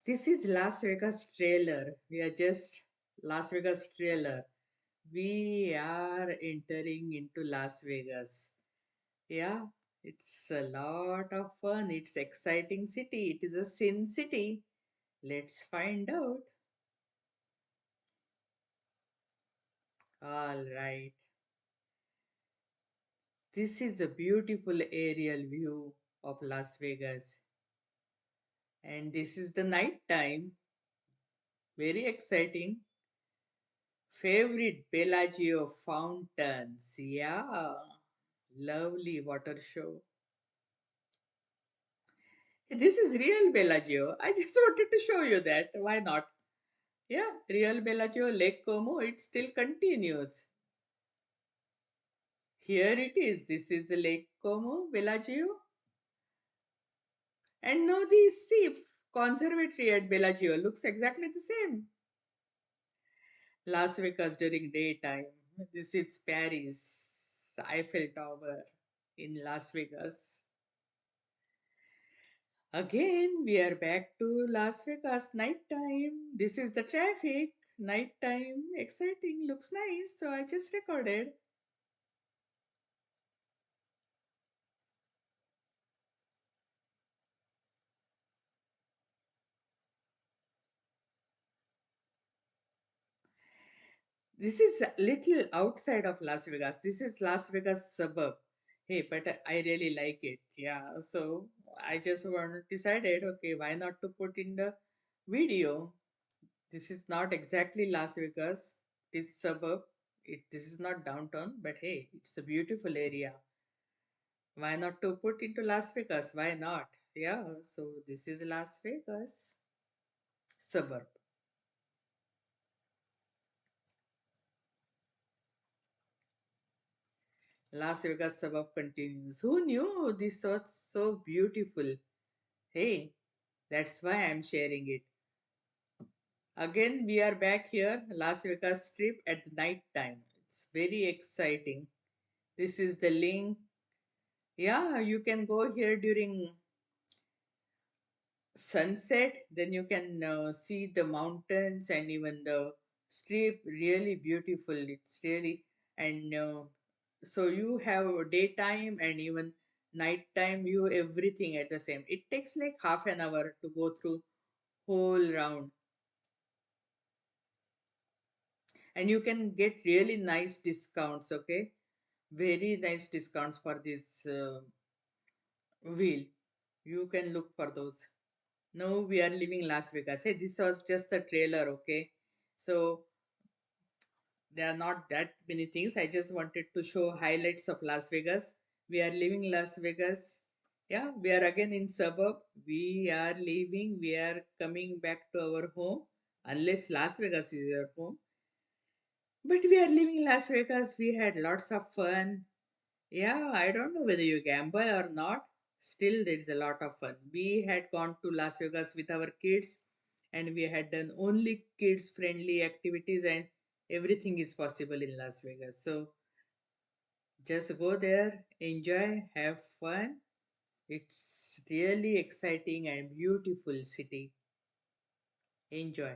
This is Las Vegas trailer. We are just Las Vegas trailer. We are entering into Las Vegas. Yeah, it's a lot of fun. It's exciting city. It is a sin city. Let's find out. All right. This is a beautiful aerial view of Las Vegas. And this is the night time. Very exciting. Favorite Bellagio fountains. Yeah. Lovely water show. This is real Bellagio. I just wanted to show you that. Why not? Yeah, real Bellagio, Lake Como, it still continues. Here it is. This is the Lake Como, Bellagio. And now the sea conservatory at Bellagio looks exactly the same. Las Vegas during daytime. This is Paris, Eiffel Tower in Las Vegas. Again, we are back to Las Vegas nighttime. This is the traffic. Nighttime, exciting, looks nice. So I just recorded. This is a little outside of Las Vegas. This is Las Vegas suburb. Hey, but I really like it. Yeah. So I just decided, okay, why not to put in the video? This is not exactly Las Vegas. It is suburb. This is not downtown, but hey, it's a beautiful area. Why not to put into Las Vegas? Why not? Yeah, so this is Las Vegas suburb. Las Vegas suburb continues. Who knew this was so beautiful? Hey, that's why I'm sharing it. Again, we are back here, Las Vegas Strip at the night time. It's very exciting. This is the link. Yeah, you can go here during sunset, then you can see the mountains and even the strip. Really beautiful. It's really, and so you have daytime and even nighttime view, everything at the same. It takes like half an hour to go through whole round, and you can get really nice discounts. Okay, very nice discounts for this wheel. You can look for those. No, we are leaving Las Vegas. Hey, this was just a trailer, okay? So there are not that many things. I just wanted to show highlights of Las Vegas. We are leaving Las Vegas. Yeah, we are again in suburb. We are leaving. We are coming back to our home, unless Las Vegas is your home. But we are leaving Las Vegas. We had lots of fun. Yeah, I don't know whether you gamble or not. Still, there is a lot of fun. We had gone to Las Vegas with our kids and we had done only kids friendly activities, and everything is possible in Las Vegas. So just go there, enjoy, have fun. It's really exciting and beautiful city. Enjoy.